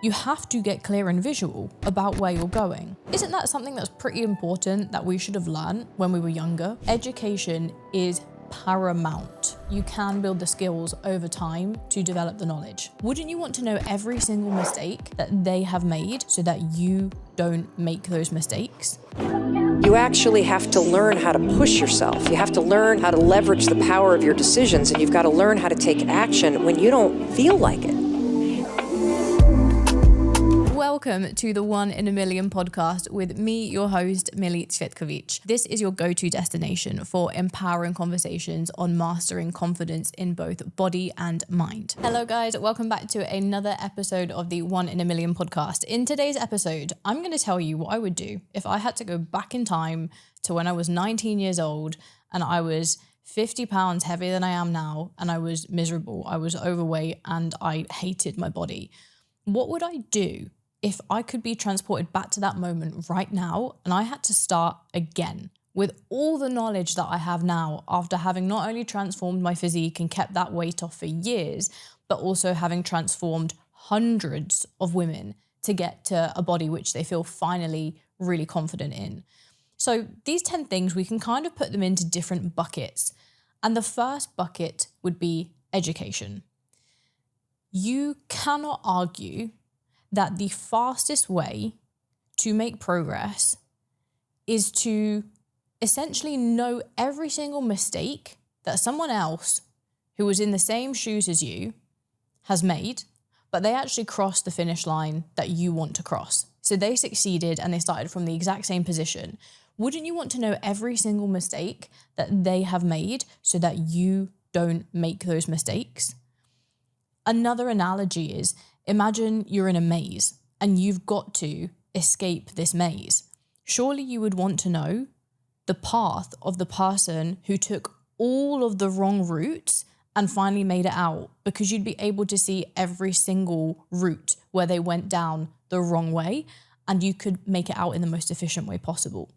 You have to get clear and visual about where you're going. Isn't that something that's pretty important that we should have learned when we were younger? Education is paramount. You can build the skills over time to develop the knowledge. Wouldn't you want to know every single mistake that they have made so that you don't make those mistakes? You actually have to learn how to push yourself. You have to learn how to leverage the power of your decisions, and you've got to learn how to take action when you don't feel like it. Welcome to the 1 in a Million podcast with me, your host, Millie Cvjetkovic. This is your go-to destination for empowering conversations on mastering confidence in both body and mind. Hello guys, welcome back to another episode of the 1 in a Million podcast. In today's episode, I'm going to tell you what I would do if I had to go back in time to when I was 19 years old and I was 50 pounds heavier than I am now, and I was miserable, I was overweight, and I hated my body. What would I do if I could be transported back to that moment right now and I had to start again with all the knowledge that I have now after having not only transformed my physique and kept that weight off for years, but also having transformed hundreds of women to get to a body which they feel finally really confident in. So these 10 things, we can kind of put them into different buckets. And the first bucket would be education. You cannot argue that the fastest way to make progress is to essentially know every single mistake that someone else who was in the same shoes as you has made, but they actually crossed the finish line that you want to cross. So they succeeded and they started from the exact same position. Wouldn't you want to know every single mistake that they have made so that you don't make those mistakes? Another analogy is, imagine you're in a maze and you've got to escape this maze. Surely you would want to know the path of the person who took all of the wrong routes and finally made it out, because you'd be able to see every single route where they went down the wrong way and you could make it out in the most efficient way possible.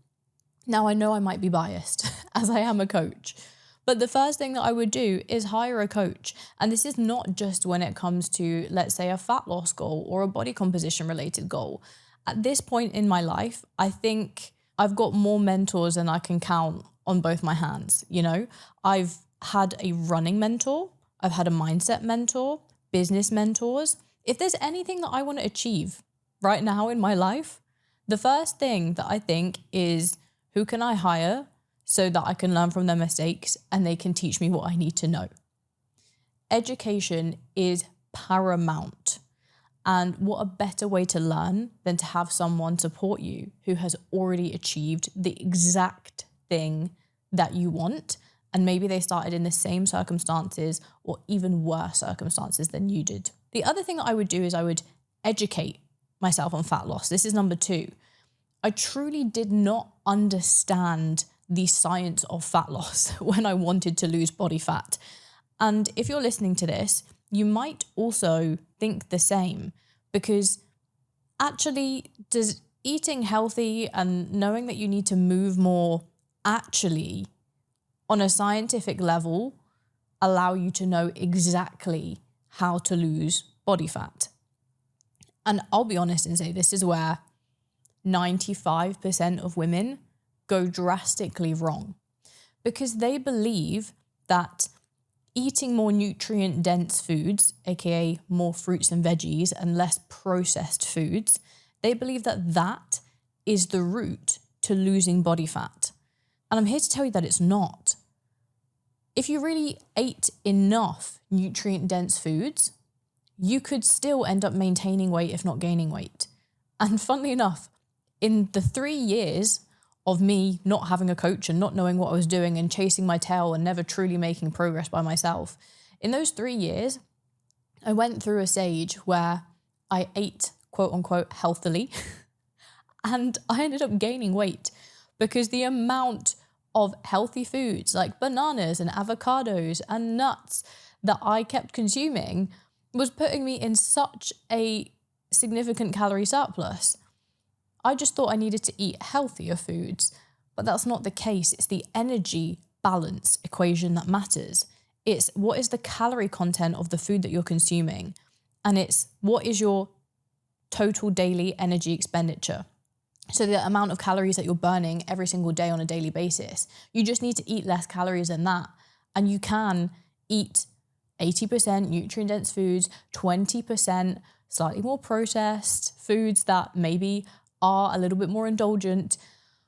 Now, I know I might be biased as I am a coach, but the first thing that I would do is hire a coach. And this is not just when it comes to, let's say, a fat loss goal or a body composition related goal. At this point in my life, I think I've got more mentors than I can count on both my hands. You know, I've had a running mentor, I've had a mindset mentor, business mentors. If there's anything that I want to achieve right now in my life, the first thing that I think is, who can I hire so that I can learn from their mistakes and they can teach me what I need to know? Education is paramount. And what a better way to learn than to have someone support you who has already achieved the exact thing that you want. And maybe they started in the same circumstances or even worse circumstances than you did. The other thing that I would do is I would educate myself on fat loss. This is number 2. I truly did not understand the science of fat loss when I wanted to lose body fat. And if you're listening to this, you might also think the same, because actually, does eating healthy and knowing that you need to move more actually, on a scientific level, allow you to know exactly how to lose body fat? And I'll be honest and say this is where 95% of women go drastically wrong, because they believe that eating more nutrient-dense foods, aka more fruits and veggies and less processed foods, they believe that that is the route to losing body fat. And I'm here to tell you that it's not. If you really ate enough nutrient-dense foods, you could still end up maintaining weight, if not gaining weight. And funnily enough, in the 3 years of me not having a coach and not knowing what I was doing and chasing my tail and never truly making progress by myself, in those 3 years, I went through a stage where I ate, quote unquote, healthily, and I ended up gaining weight because the amount of healthy foods like bananas and avocados and nuts that I kept consuming was putting me in such a significant calorie surplus. I just thought I needed to eat healthier foods, but that's not the case. It's the energy balance equation that matters. It's what is the calorie content of the food that you're consuming, and it's what is your total daily energy expenditure. So the amount of calories that you're burning every single day on a daily basis. You just need to eat less calories than that. And you can eat 80% nutrient-dense foods, 20% slightly more processed foods that maybe are a little bit more indulgent.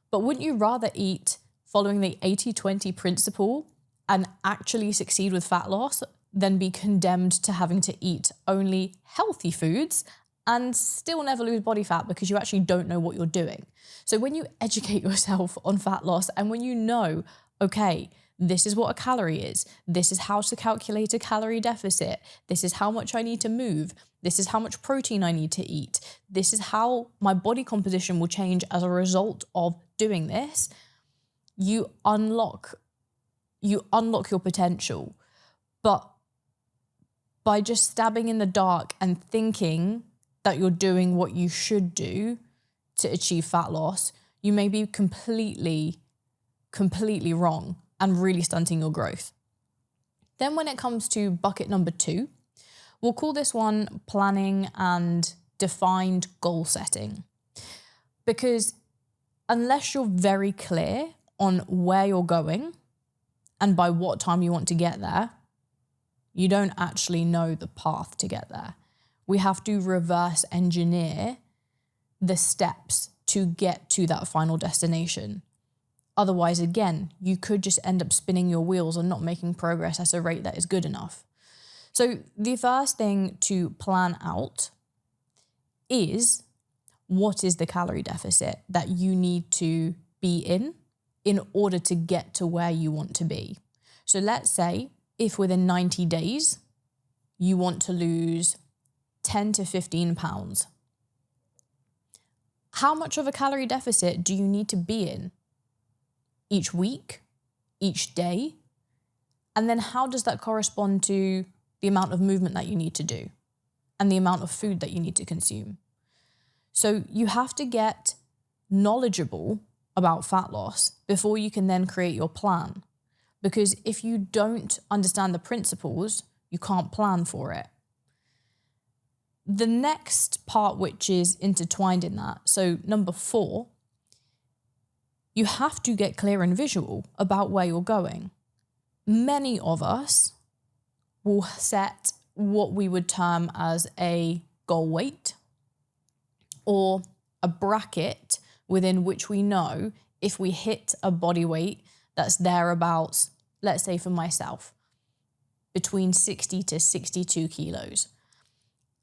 But wouldn't you rather eat following the 80-20 principle and actually succeed with fat loss than be condemned to having to eat only healthy foods and still never lose body fat because you actually don't know what you're doing? So when you educate yourself on fat loss and when you know, okay, this is what a calorie is, this is how to calculate a calorie deficit, this is how much I need to move, this is how much protein I need to eat, this is how my body composition will change as a result of doing this, you unlock your potential. But by just stabbing in the dark and thinking that you're doing what you should do to achieve fat loss, you may be completely wrong and really stunting your growth. Then when it comes to bucket number 2, we'll call this one planning and defined goal setting. Because unless you're very clear on where you're going and by what time you want to get there, you don't actually know the path to get there. We have to reverse engineer the steps to get to that final destination. Otherwise, again, you could just end up spinning your wheels and not making progress at a rate that is good enough. So the first thing to plan out is, what is the calorie deficit that you need to be in order to get to where you want to be? So let's say if within 90 days, you want to lose 10 to 15 pounds. How much of a calorie deficit do you need to be in each week, each day? And then how does that correspond to the amount of movement that you need to do and the amount of food that you need to consume? So you have to get knowledgeable about fat loss before you can then create your plan. Because if you don't understand the principles, you can't plan for it. The next part, which is intertwined in that, so number 4, you have to get clear and visual about where you're going. Many of us will set what we would term as a goal weight or a bracket within which we know if we hit a body weight that's thereabouts, let's say for myself, between 60 to 62 kilos.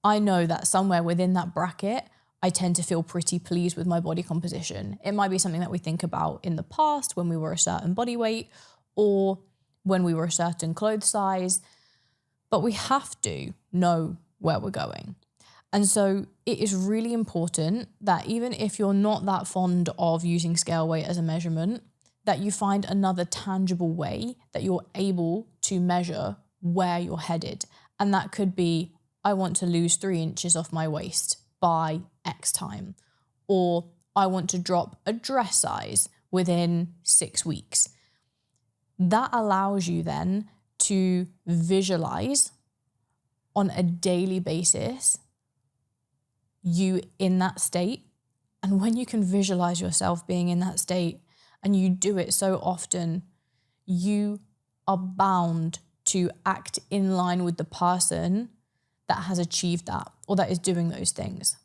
I know that somewhere within that bracket, I tend to feel pretty pleased with my body composition. It might be something that we think about in the past when we were a certain body weight or when we were a certain clothes size, but we have to know where we're going. And so it is really important that even if you're not that fond of using scale weight as a measurement, that you find another tangible way that you're able to measure where you're headed. And that could be, I want to lose 3 inches off my waist by X time, or I want to drop a dress size within 6 weeks. That allows you then to visualize on a daily basis you in that state. And when you can visualize yourself being in that state and you do it so often, you are bound to act in line with the person that has achieved that or that is doing those things.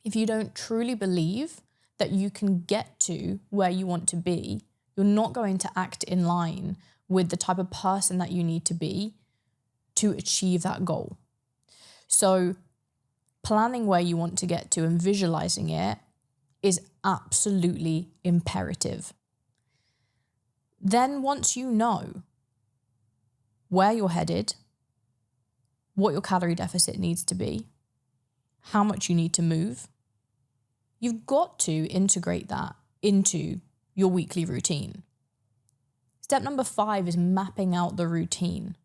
If you don't truly believe that you can get to where you want to be, you're not going to act in line with the type of person that you need to be to achieve that goal. So planning where you want to get to and visualizing it is absolutely imperative. Then once you know where you're headed, what your calorie deficit needs to be, how much you need to move, you've got to integrate that into your weekly routine. Step number 5 is mapping out the routine,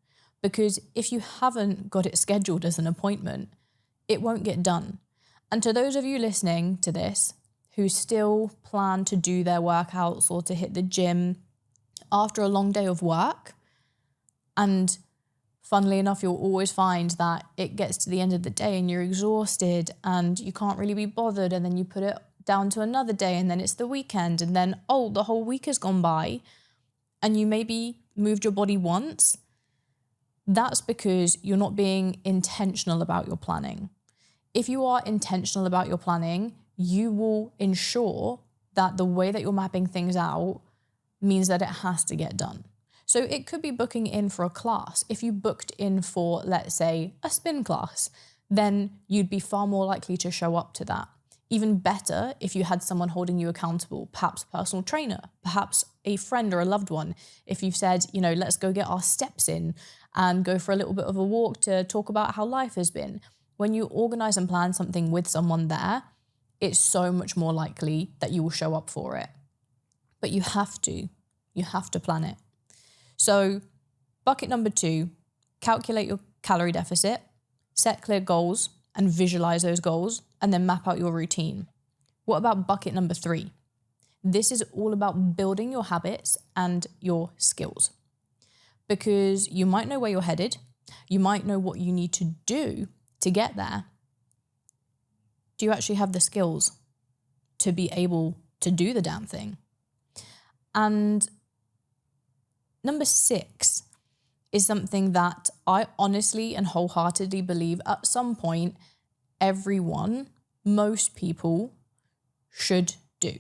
because if you haven't got it scheduled as an appointment, it won't get done. And to those of you listening to this who still plan to do their workouts or to hit the gym after a long day of work and Funnily enough, you'll always find that it gets to the end of the day and you're exhausted and you can't really be bothered, and then you put it down to another day and then it's the weekend, and then, the whole week has gone by and you maybe moved your body once. That's because you're not being intentional about your planning. If you are intentional about your planning, you will ensure that the way that you're mapping things out means that it has to get done. So it could be booking in for a class. If you booked in for, let's say, a spin class, then you'd be far more likely to show up to that. Even better if you had someone holding you accountable, perhaps a personal trainer, perhaps a friend or a loved one. If you've said, let's go get our steps in and go for a little bit of a walk to talk about how life has been. When you organize and plan something with someone there, it's so much more likely that you will show up for it. But you have to plan it. So bucket number 2, calculate your calorie deficit, set clear goals and visualize those goals, and then map out your routine. What about bucket number 3? This is all about building your habits and your skills. Because you might know where you're headed, you might know what you need to do to get there. Do you actually have the skills to be able to do the damn thing? And number 6 is something that I honestly and wholeheartedly believe at some point most people should do,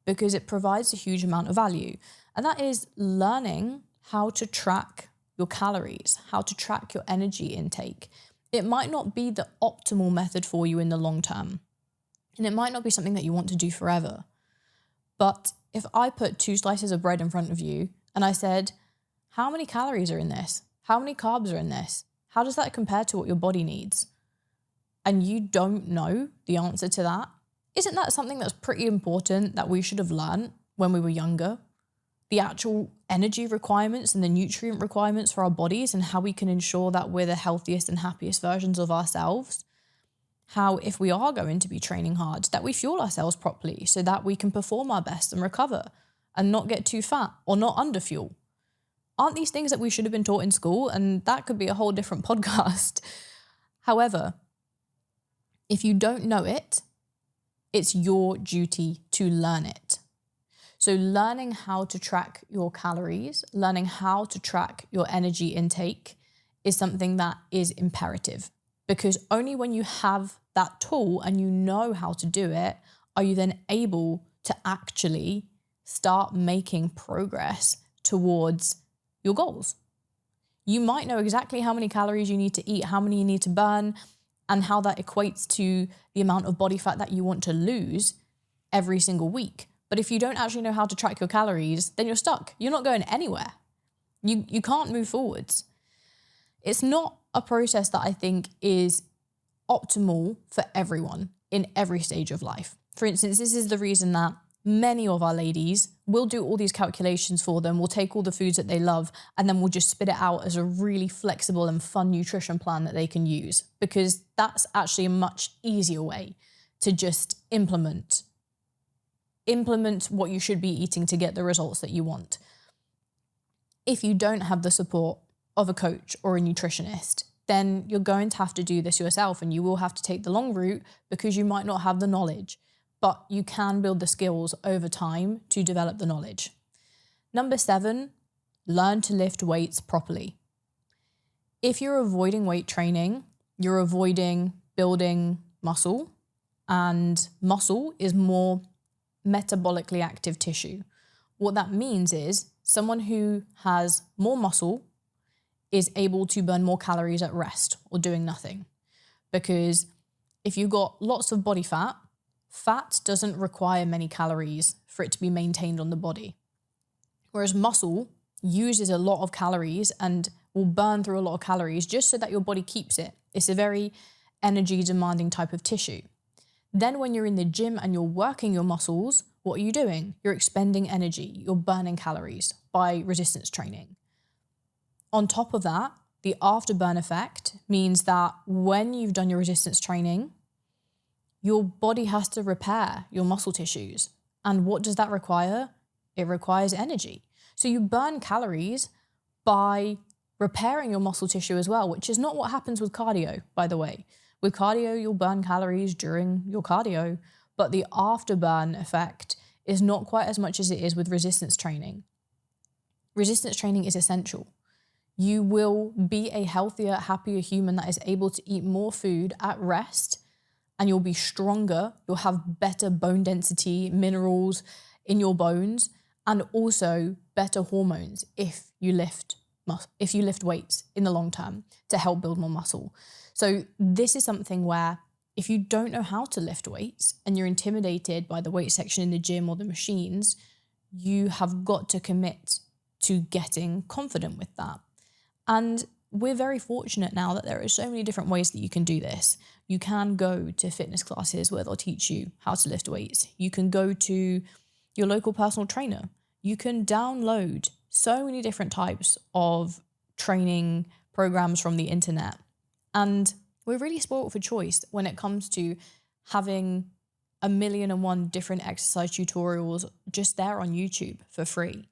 because it provides a huge amount of value. And that is learning how to track your calories, how to track your energy intake. It might not be the optimal method for you in the long term, and it might not be something that you want to do forever. But if I put 2 slices of bread in front of you and I said, how many calories are in this? How many carbs are in this? How does that compare to what your body needs? And you don't know the answer to that, isn't that something that's pretty important that we should have learned when we were younger? The actual energy requirements and the nutrient requirements for our bodies, and how we can ensure that we're the healthiest and happiest versions of ourselves. How, if we are going to be training hard, that we fuel ourselves properly so that we can perform our best and recover and not get too fat or not underfuel. Aren't these things that we should have been taught in school? And that could be a whole different podcast. However, if you don't know it, it's your duty to learn it. So learning how to track your calories, learning how to track your energy intake is something that is imperative, because only when you have that tool and you know how to do it, are you then able to actually start making progress towards your goals. You might know exactly how many calories you need to eat, how many you need to burn, and how that equates to the amount of body fat that you want to lose every single week. But if you don't actually know how to track your calories, then you're stuck. You're not going anywhere. You can't move forwards. It's not a process that I think is optimal for everyone in every stage of life. For instance, this is the reason that many of our ladies will do all these calculations for them. We'll take all the foods that they love and then we'll just spit it out as a really flexible and fun nutrition plan that they can use, because that's actually a much easier way to just implement what you should be eating to get the results that you want. If you don't have the support of a coach or a nutritionist, then you're going to have to do this yourself, and you will have to take the long route because you might not have the knowledge, but you can build the skills over time to develop the knowledge. Number 7, learn to lift weights properly. If you're avoiding weight training, you're avoiding building muscle, and muscle is more metabolically active tissue. What that means is someone who has more muscle is able to burn more calories at rest or doing nothing. Because if you've got lots of body fat, fat doesn't require many calories for it to be maintained on the body. Whereas muscle uses a lot of calories and will burn through a lot of calories just so that your body keeps it. It's a very energy demanding type of tissue. Then when you're in the gym and you're working your muscles, what are you doing? You're expending energy, you're burning calories by resistance training. On top of that, the afterburn effect means that when you've done your resistance training, your body has to repair your muscle tissues. And what does that require? It requires energy. So you burn calories by repairing your muscle tissue as well, which is not what happens with cardio, by the way. With cardio, you'll burn calories during your cardio, but the afterburn effect is not quite as much as it is with resistance training. Resistance training is essential. You will be a healthier, happier human that is able to eat more food at rest, and you'll be stronger. You'll have better bone density, minerals in your bones, and also better hormones if you lift weights in the long term to help build more muscle. So this is something where if you don't know how to lift weights and you're intimidated by the weight section in the gym or the machines, you have got to commit to getting confident with that. And we're very fortunate now that there are so many different ways that you can do this. You can go to fitness classes where they'll teach you how to lift weights. You can go to your local personal trainer. You can download so many different types of training programs from the internet. And we're really spoiled for choice when it comes to having 1,000,001 different exercise tutorials just there on YouTube for free.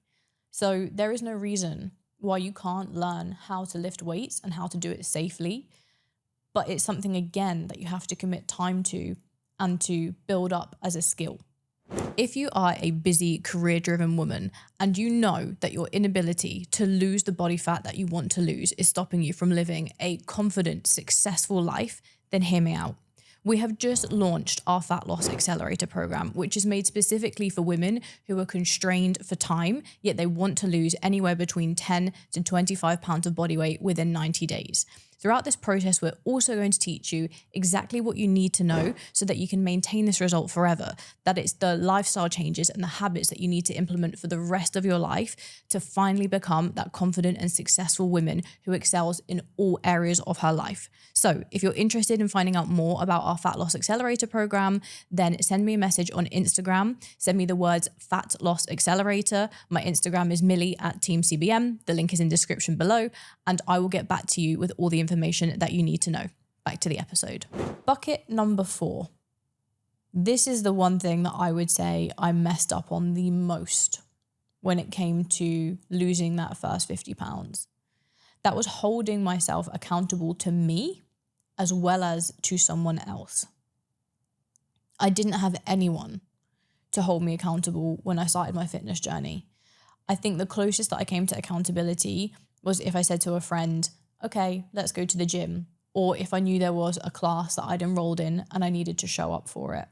So there is no reason why you can't learn how to lift weights and how to do it safely. But it's something, again, that you have to commit time to and to build up as a skill. If you are a busy, career-driven woman and you know that your inability to lose the body fat that you want to lose is stopping you from living a confident, successful life, then hear me out. We have just launched our Fat Loss Accelerator program, which is made specifically for women who are constrained for time, yet they want to lose anywhere between 10 to 25 pounds of body weight within 90 days. Throughout this process, we're also going to teach you exactly what you need to know so that you can maintain this result forever, that it's the lifestyle changes and the habits that you need to implement for the rest of your life to finally become that confident and successful woman who excels in all areas of her life. So if you're interested in finding out more about our Fat Loss Accelerator program, then send me a message on Instagram. Send me the words Fat Loss Accelerator. My Instagram is millie@teamcbm. The link is in the description below, and I will get back to you with all the information that you need to know. Back to the episode. Bucket number 4. This is the one thing that I would say I messed up on the most when it came to losing that first 50 pounds. That was holding myself accountable to me as well as to someone else. I didn't have anyone to hold me accountable when I started my fitness journey. I think the closest that I came to accountability was if I said to a friend, okay, let's go to the gym. Or if I knew there was a class that I'd enrolled in and I needed to show up for it.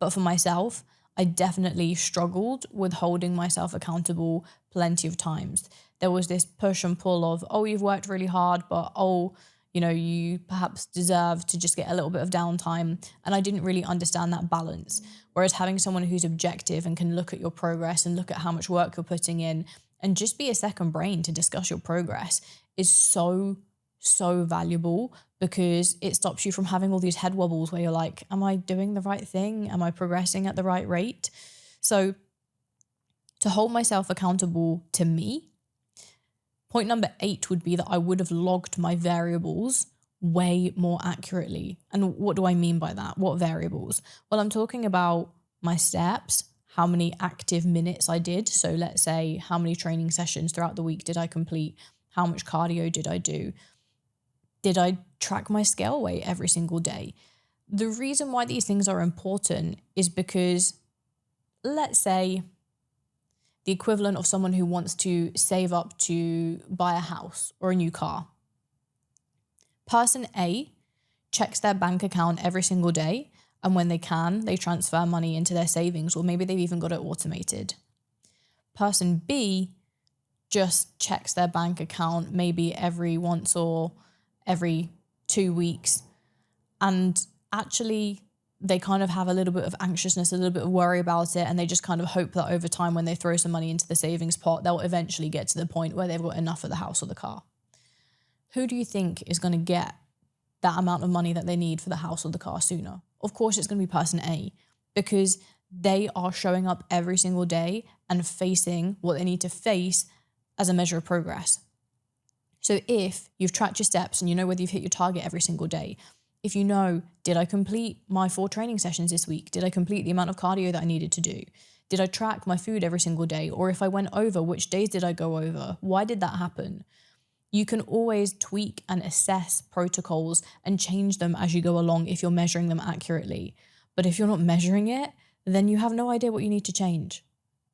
But for myself, I definitely struggled with holding myself accountable plenty of times. There was this push and pull of, oh, you've worked really hard, but you perhaps deserve to just get a little bit of downtime. And I didn't really understand that balance. Whereas having someone who's objective and can look at your progress and look at how much work you're putting in and just be a second brain to discuss your progress is so valuable, because it stops you from having all these head wobbles where you're like, am I doing the right thing? Am I progressing at the right rate? So to hold myself accountable to me, point number 8 would be that I would have logged my variables way more accurately. And what do I mean by that? What variables? Well, I'm talking about my steps, how many active minutes I did. So let's say how many training sessions throughout the week did I complete? How much cardio did I do? Did I track my scale weight every single day? The reason why these things are important is because, let's say, the equivalent of someone who wants to save up to buy a house or a new car. Person A checks their bank account every single day, and when they can, they transfer money into their savings, or maybe they've even got it automated. Person B just checks their bank account maybe every once or every 2 weeks, and actually they kind of have a little bit of anxiousness, a little bit of worry about it, and they just kind of hope that over time when they throw some money into the savings pot, they'll eventually get to the point where they've got enough for the house or the car. Who do you think is going to get that amount of money that they need for the house or the car sooner? Of course it's going to be person A, because they are showing up every single day and facing what they need to face as a measure of progress. So if you've tracked your steps and you know whether you've hit your target every single day, if you know, did I complete my 4 training sessions this week? Did I complete the amount of cardio that I needed to do? Did I track my food every single day? Or if I went over, which days did I go over? Why did that happen? You can always tweak and assess protocols and change them as you go along if you're measuring them accurately. But if you're not measuring it, then you have no idea what you need to change.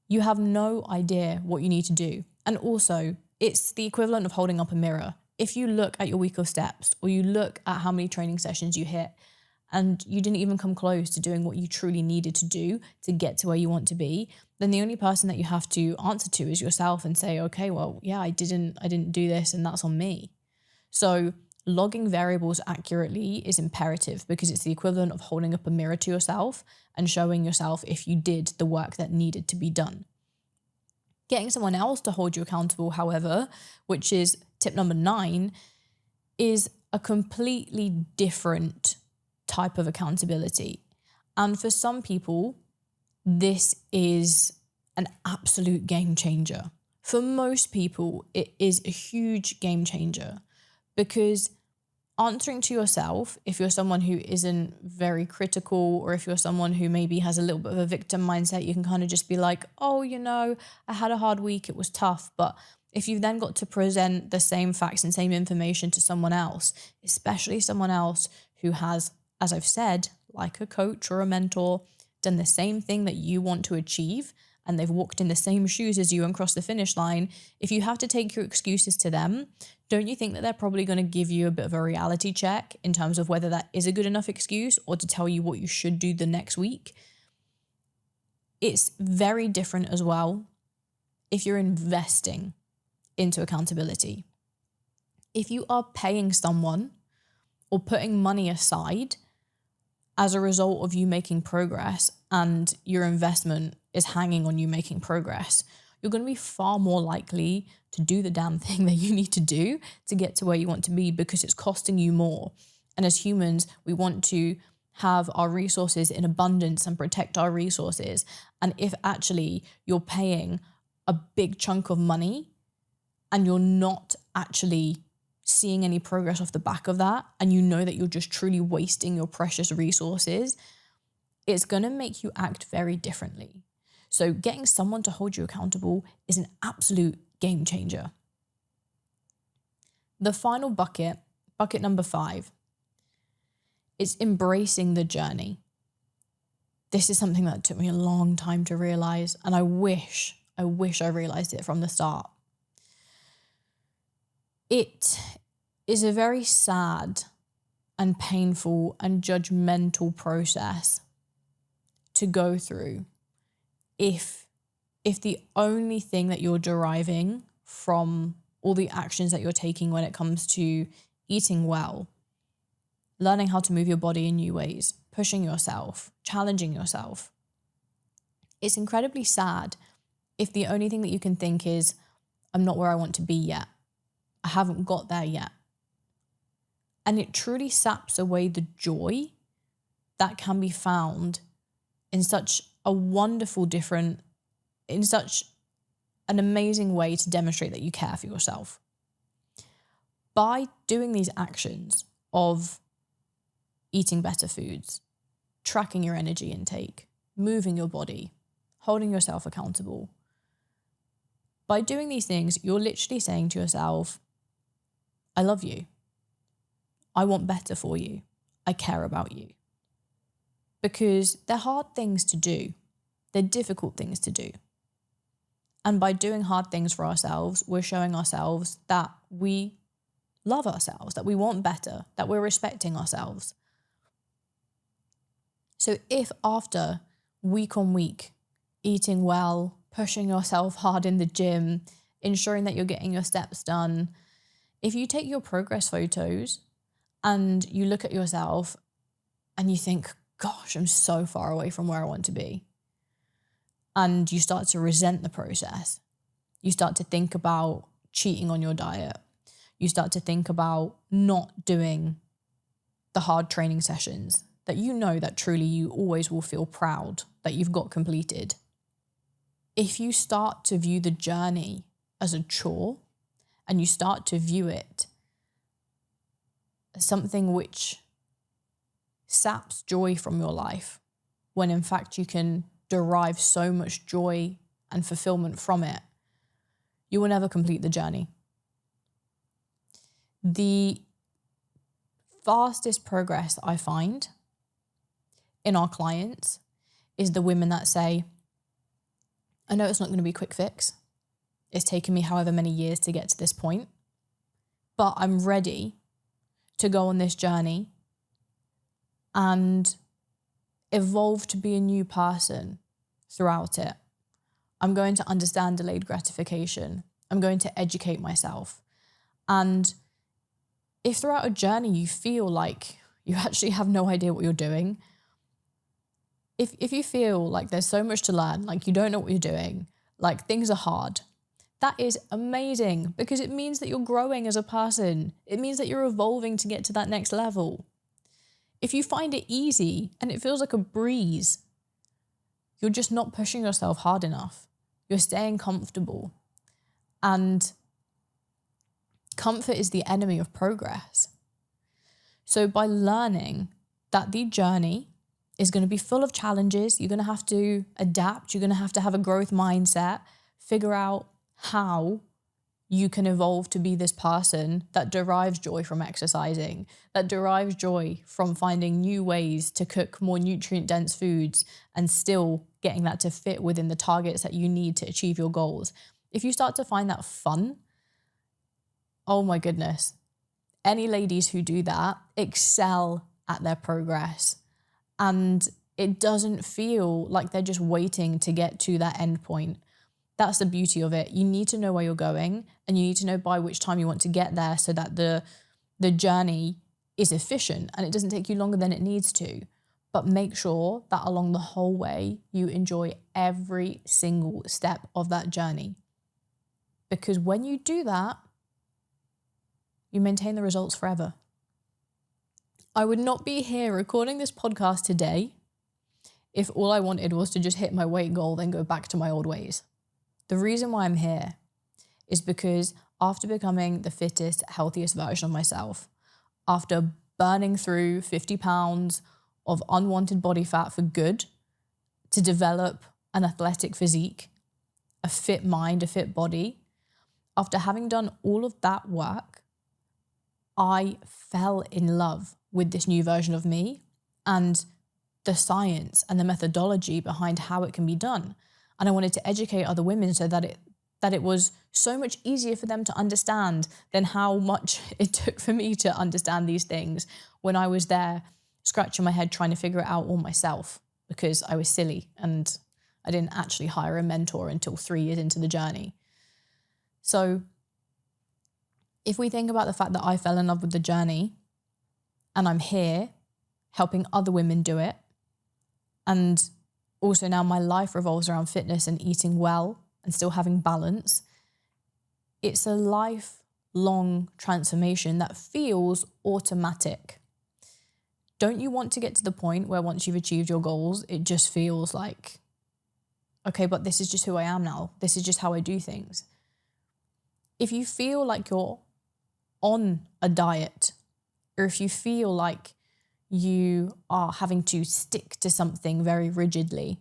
You have no idea what you need to do. And also, it's the equivalent of holding up a mirror. If you look at your week of steps, or you look at how many training sessions you hit, and you didn't even come close to doing what you truly needed to do to get to where you want to be, then the only person that you have to answer to is yourself and say, okay, well, yeah, I didn't do this, and that's on me. So logging variables accurately is imperative because it's the equivalent of holding up a mirror to yourself and showing yourself if you did the work that needed to be done. Getting someone else to hold you accountable, however, which is tip number 9, is a completely different type of accountability. And for some people, this is an absolute game changer. For most people, it is a huge game changer because answering to yourself, if you're someone who isn't very critical, or if you're someone who maybe has a little bit of a victim mindset, you can kind of just be like, oh, I had a hard week, it was tough. But if you've then got to present the same facts and same information to someone else, especially someone else who has, as I've said, like a coach or a mentor, done the same thing that you want to achieve, and they've walked in the same shoes as you and crossed the finish line, if you have to take your excuses to them, don't you think that they're probably going to give you a bit of a reality check in terms of whether that is a good enough excuse or to tell you what you should do the next week? It's very different as well if you're investing into accountability. If you are paying someone or putting money aside as a result of you making progress and your investment is hanging on you making progress, you're going to be far more likely to do the damn thing that you need to do to get to where you want to be because it's costing you more. And as humans, we want to have our resources in abundance and protect our resources. And if actually you're paying a big chunk of money and you're not actually seeing any progress off the back of that, and you know that you're just truly wasting your precious resources, it's going to make you act very differently. So getting someone to hold you accountable is an absolute game changer. The final bucket number 5, is embracing the journey. This is something that took me a long time to realize, and I wish I realized it from the start. It is a very sad and painful and judgmental process to go through if the only thing that you're deriving from all the actions that you're taking when it comes to eating well, learning how to move your body in new ways, pushing yourself, challenging yourself, it's incredibly sad if the only thing that you can think is, I'm not where I want to be yet. I haven't got there yet. And it truly saps away the joy that can be found in such a wonderful in such an amazing way to demonstrate that you care for yourself. By doing these actions of eating better foods, tracking your energy intake, moving your body, holding yourself accountable, by doing these things, you're literally saying to yourself, I love you. I want better for you. I care about you. Because they're hard things to do. They're difficult things to do. And by doing hard things for ourselves, we're showing ourselves that we love ourselves, that we want better, that we're respecting ourselves. So if after week on week, eating well, pushing yourself hard in the gym, ensuring that you're getting your steps done, if you take your progress photos and you look at yourself and you think, gosh, I'm so far away from where I want to be, and you start to resent the process, you start to think about cheating on your diet, you start to think about not doing the hard training sessions that you know that truly you always will feel proud that you've got completed. If you start to view the journey as a chore and you start to view it as something which saps joy from your life, when in fact you can derive so much joy and fulfillment from it, you will never complete the journey. The fastest progress I find in our clients is the women that say, I know it's not going to be a quick fix. It's taken me however many years to get to this point, but I'm ready to go on this journey and evolve to be a new person throughout it. I'm going to understand delayed gratification. I'm going to educate myself. And if throughout a journey you feel like you actually have no idea what you're doing, if you feel like there's so much to learn, like you don't know what you're doing, like things are hard, that is amazing because it means that you're growing as a person. It means that you're evolving to get to that next level. If you find it easy and it feels like a breeze, you're just not pushing yourself hard enough. You're staying comfortable. And comfort is the enemy of progress. So by learning that the journey is going to be full of challenges, you're going to have to adapt, you're going to have a growth mindset, figure out how you can evolve to be this person that derives joy from exercising, that derives joy from finding new ways to cook more nutrient-dense foods and still getting that to fit within the targets that you need to achieve your goals. If you start to find that fun, oh my goodness, any ladies who do that excel at their progress. And it doesn't feel like they're just waiting to get to that end point. That's the beauty of it. You need to know where you're going and you need to know by which time you want to get there so that the journey is efficient and it doesn't take you longer than it needs to. But make sure that along the whole way, you enjoy every single step of that journey. Because when you do that, you maintain the results forever. I would not be here recording this podcast today if all I wanted was to just hit my weight goal, then go back to my old ways. The reason why I'm here is because after becoming the fittest, healthiest version of myself, after burning through 50 pounds of unwanted body fat for good to develop an athletic physique, a fit mind, a fit body, after having done all of that work, I fell in love with this new version of me and the science and the methodology behind how it can be done. And I wanted to educate other women so that it was so much easier for them to understand than how much it took for me to understand these things when I was there scratching my head trying to figure it out all myself because I was silly and I didn't actually hire a mentor until 3 years into the journey. So if we think about the fact that I fell in love with the journey and I'm here helping other women do it, and also now my life revolves around fitness and eating well and still having balance, it's a lifelong transformation that feels automatic. Don't you want to get to the point where once you've achieved your goals, it just feels like, okay, but this is just who I am now. This is just how I do things. If you feel like you're on a diet, or if you feel like you are having to stick to something very rigidly,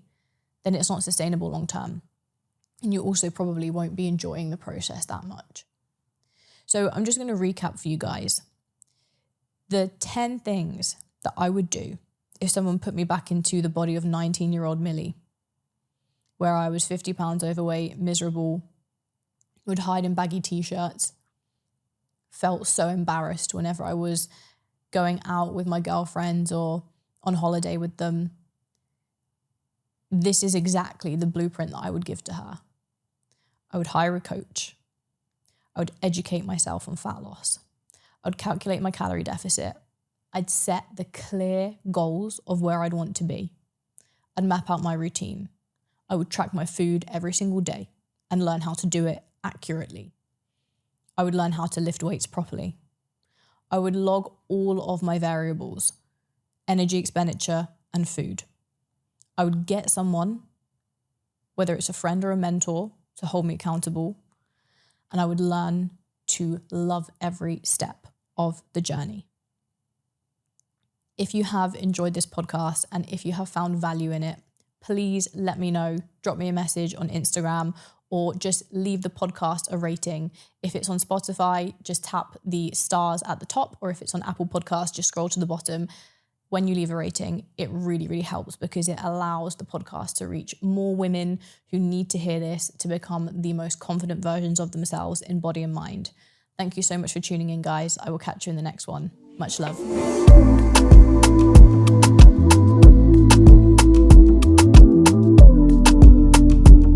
then it's not sustainable long term. And you also probably won't be enjoying the process that much. So I'm just going to recap for you guys. The 10 things that I would do if someone put me back into the body of 19-year-old Millie, where I was 50 pounds overweight, miserable, would hide in baggy t-shirts, felt so embarrassed whenever I was going out with my girlfriends or on holiday with them. This is exactly the blueprint that I would give to her. I would hire a coach. I would educate myself on fat loss. I would calculate my calorie deficit. I'd set the clear goals of where I'd want to be. I'd map out my routine. I would track my food every single day and learn how to do it accurately. I would learn how to lift weights properly. I would log all of my variables, energy expenditure and food. I would get someone, whether it's a friend or a mentor, to hold me accountable. And I would learn to love every step of the journey. If you have enjoyed this podcast and if you have found value in it, please let me know. Drop me a message on Instagram or just leave the podcast a rating. If it's on Spotify, just tap the stars at the top, or if it's on Apple Podcasts, just scroll to the bottom. When you leave a rating, it really, really helps because it allows the podcast to reach more women who need to hear this to become the most confident versions of themselves in body and mind. Thank you so much for tuning in, guys. I will catch you in the next one. Much love.